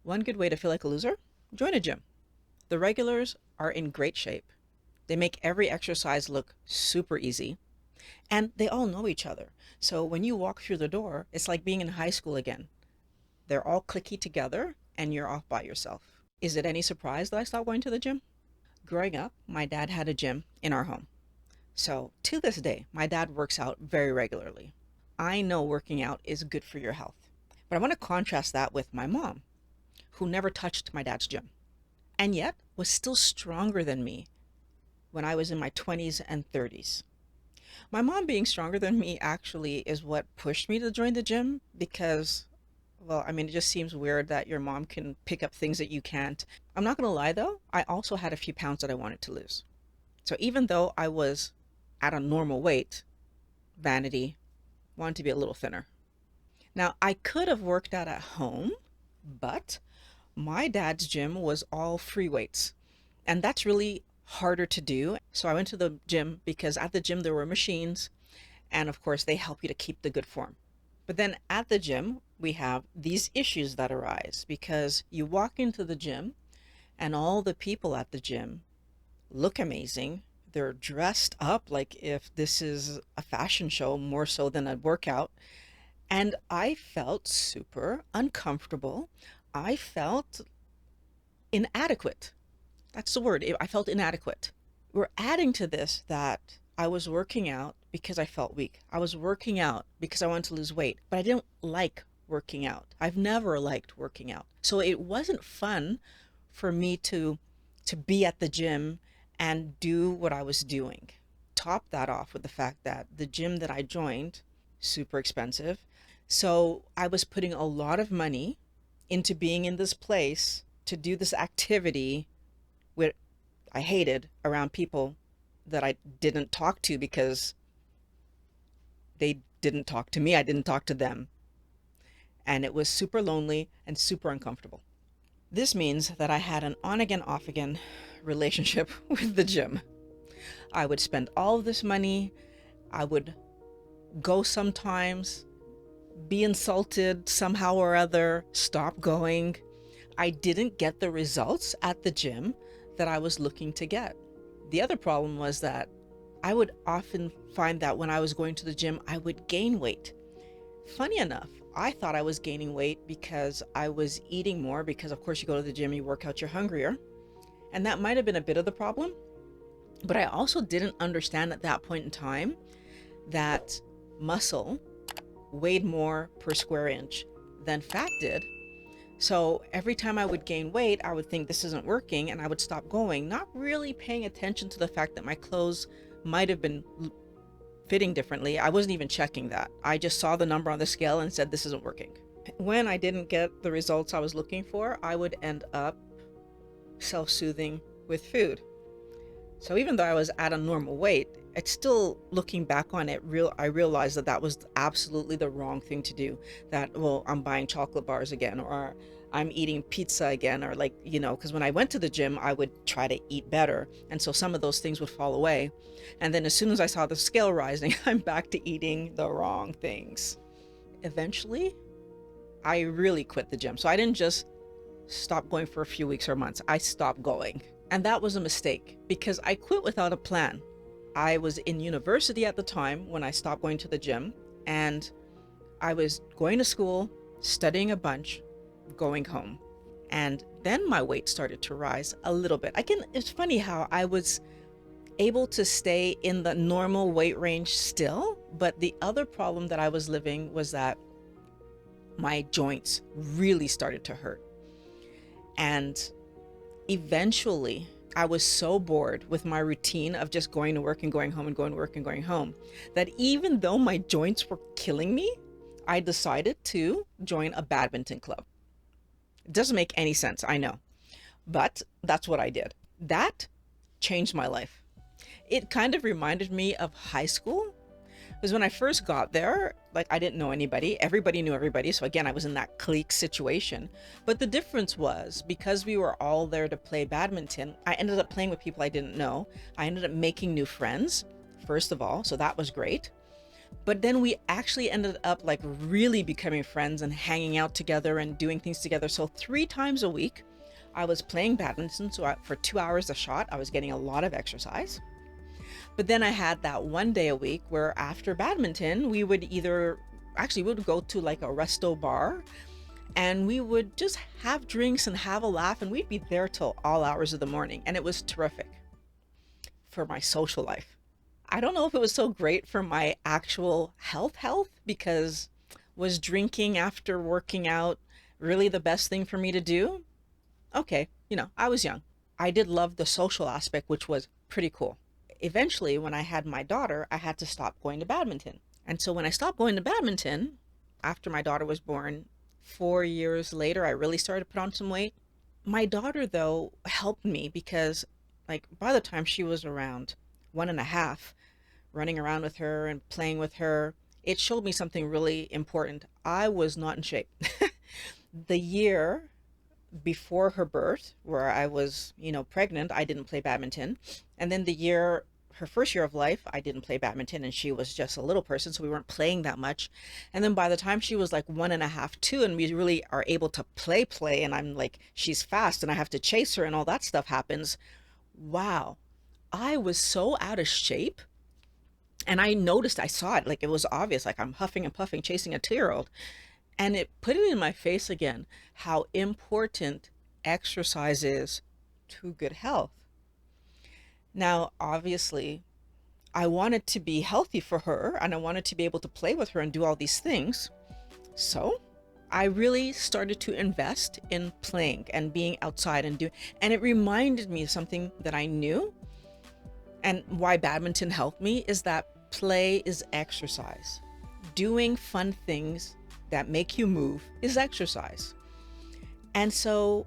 One good way to feel like a loser? Join a gym. The regulars are in great shape. They make every exercise look super easy, and they all know each other. So when you walk through the door, it's like being in high school again. They're all clicky together, and you're off by yourself. Is it any surprise that I stopped going to the gym? Growing up, my dad had a gym in our home. So to this day, my dad works out very regularly. I know working out is good for your health. But I want to contrast that with my mom, who never touched my dad's gym, and yet was still stronger than me when I was in my 20s and 30s. My mom being stronger than me actually is what pushed me to join the gym because, well, I mean, it just seems weird that your mom can pick up things that you can't. I'm not going to lie though, I also had a few pounds that I wanted to lose. So even though I was at a normal weight, vanity, wanted to be a little thinner. Now, I could have worked out at home, but my dad's gym was all free weights, and that's really harder to do. So I went to the gym because at the gym there were machines, and of course they help you to keep the good form. But then at the gym, we have these issues that arise because you walk into the gym and all the people at the gym look amazing. They're dressed up like if this is a fashion show more so than a workout. And I felt super uncomfortable. I felt inadequate. That's the word. I felt inadequate. We're adding to this that I was working out because I felt weak. I was working out because I wanted to lose weight, but I didn't like working out. I've never liked working out. So it wasn't fun for me to be at the gym and do what I was doing. Top that off with the fact that the gym that I joined, super expensive. So I was putting a lot of money into being in this place to do this activity where I hated around people that I didn't talk to because they didn't talk to me. I didn't talk to them. And it was super lonely and super uncomfortable. This means that I had an on again, off again relationship with the gym. I would spend all of this money. I would go sometimes, be insulted somehow or other, stop going. I didn't get the results at the gym that I was looking to get. The other problem was that I would often find that when I was going to the gym, I would gain weight. Funny enough, I thought I was gaining weight because I was eating more, because of course you go to the gym, you work out, you're hungrier. And that might have been a bit of the problem. But I also didn't understand at that point in time that muscle weighed more per square inch than fat did. So every time I would gain weight, I would think this isn't working and I would stop going, not really paying attention to the fact that my clothes might have been fitting differently. I wasn't even checking that. I just saw the number on the scale and said, this isn't working. When I didn't get the results I was looking for, I would end up self-soothing with food. So even though I was at a normal weight, it's still, looking back on it, I realized that that was absolutely the wrong thing to do. That, well, I'm buying chocolate bars again, or I'm eating pizza again, or like, because when I went to the gym, I would try to eat better. And so some of those things would fall away. And then as soon as I saw the scale rising, I'm back to eating the wrong things. Eventually, I really quit the gym. So I didn't just stop going for a few weeks or months. I stopped going. And that was a mistake because I quit without a plan. I was in university at the time when I stopped going to the gym, and I was going to school, studying a bunch, going home. And then my weight started to rise a little bit. It's funny how I was able to stay in the normal weight range still, but the other problem that I was living was that my joints really started to hurt. And eventually, I was so bored with my routine of just going to work and going home and going to work and going home that even though my joints were killing me, I decided to join a badminton club. It doesn't make any sense, I know, but that's what I did. That changed my life. It kind of reminded me of high school, because when I first got there, like, I didn't know anybody. Everybody knew everybody. So again, I was in that clique situation. But the difference was, because we were all there to play badminton, I ended up playing with people I didn't know. I ended up making new friends, first of all. So that was great. But then we actually ended up like really becoming friends and hanging out together and doing things together. So 3 times a week, I was playing badminton. So for 2 hours a shot, I was getting a lot of exercise. But then I had that one day a week where after badminton, we would we would go to like a resto bar and we would just have drinks and have a laugh, and we'd be there till all hours of the morning. And it was terrific for my social life. I don't know if it was so great for my actual health, because was drinking after working out really the best thing for me to do? Okay, I was young. I did love the social aspect, which was pretty cool. Eventually, when I had my daughter, I had to stop going to badminton. And so when I stopped going to badminton, after my daughter was born, 4 years later, I really started to put on some weight. My daughter, though, helped me because, like, by the time she was around 1.5, running around with her and playing with her, it showed me something really important. I was not in shape. The year before her birth, where I was, pregnant, I didn't play badminton. And then her first year of life, I didn't play badminton, and she was just a little person, so we weren't playing that much. And then by the time she was like 1.5, 2, and we really are able to play, and I'm like, she's fast and I have to chase her and all that stuff happens. Wow. I was so out of shape. And I saw it, like it was obvious, like I'm huffing and puffing, chasing a 2-year-old. And it put it in my face again, how important exercise is to good health. Now, obviously, I wanted to be healthy for her and I wanted to be able to play with her and do all these things. So I really started to invest in playing and being outside and it reminded me of something that I knew, and why badminton helped me is that play is exercise. Doing fun things that make you move is exercise. And so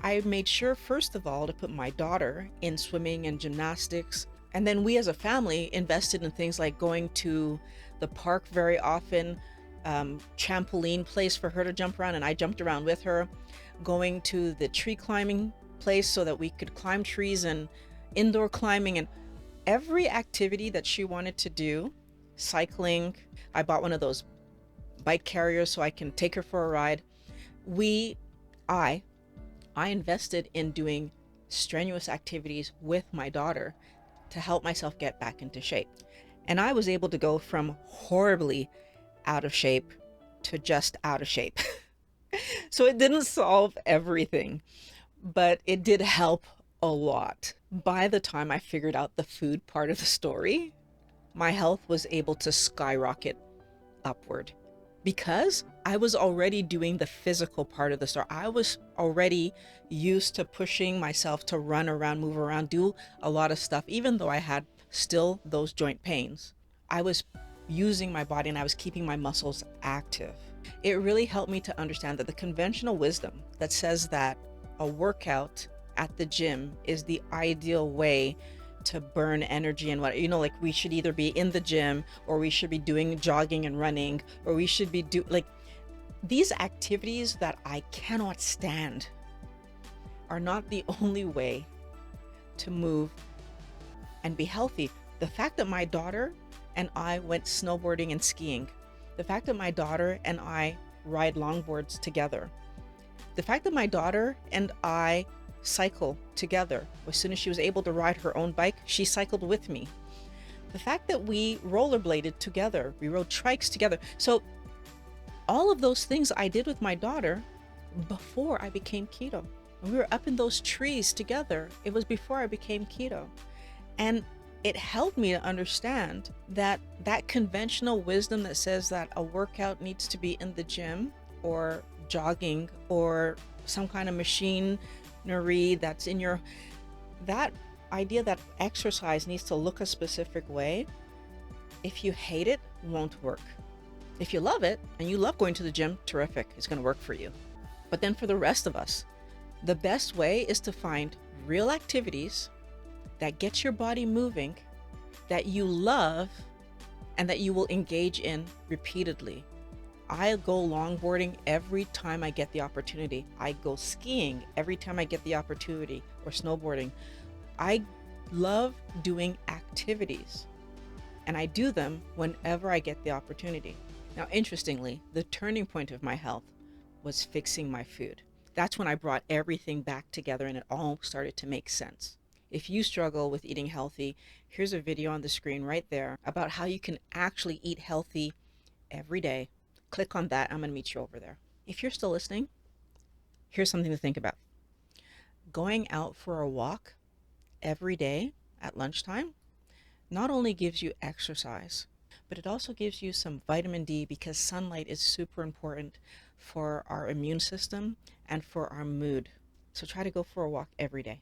I made sure, first of all, to put my daughter in swimming and gymnastics. And then we as a family invested in things like going to the park very often, trampoline place for her to jump around, and I jumped around with her, going to the tree climbing place so that we could climb trees, and indoor climbing, and every activity that she wanted to do. Cycling, I bought one of those bike carriers so I can take her for a ride. I invested in doing strenuous activities with my daughter to help myself get back into shape. And I was able to go from horribly out of shape to just out of shape. So it didn't solve everything, but it did help a lot. By the time I figured out the food part of the story, my health was able to skyrocket upward, because I was already doing the physical part of the story. I was already used to pushing myself to run around, move around, do a lot of stuff, even though I had still those joint pains. I was using my body and I was keeping my muscles active. It really helped me to understand that the conventional wisdom that says that a workout at the gym is the ideal way to burn energy and like we should either be in the gym, or we should be doing jogging and running, or we should be these activities that I cannot stand are not the only way to move and be healthy. The fact that my daughter and I went snowboarding and skiing, the fact that my daughter and I ride longboards together, the fact that my daughter and I cycle together. As soon as she was able to ride her own bike, she cycled with me. The fact that we rollerbladed together, we rode trikes together. So all of those things I did with my daughter before I became keto. We were up in those trees together. It was before I became keto. And it helped me to understand that conventional wisdom that says that a workout needs to be in the gym or jogging or some kind of machinery that's in that idea that exercise needs to look a specific way, if you hate it, won't work. If you love it and you love going to the gym, terrific, it's going to work for you. But then for the rest of us, the best way is to find real activities that get your body moving, that you love, and that you will engage in repeatedly. I go longboarding every time I get the opportunity. I go skiing every time I get the opportunity, or snowboarding. I love doing activities and I do them whenever I get the opportunity. Now, interestingly, the turning point of my health was fixing my food. That's when I brought everything back together and it all started to make sense. If you struggle with eating healthy, here's a video on the screen right there about how you can actually eat healthy every day. Click on that. I'm going to meet you over there. If you're still listening, here's something to think about. Going out for a walk every day at lunchtime not only gives you exercise, but it also gives you some vitamin D because sunlight is super important for our immune system and for our mood. So try to go for a walk every day.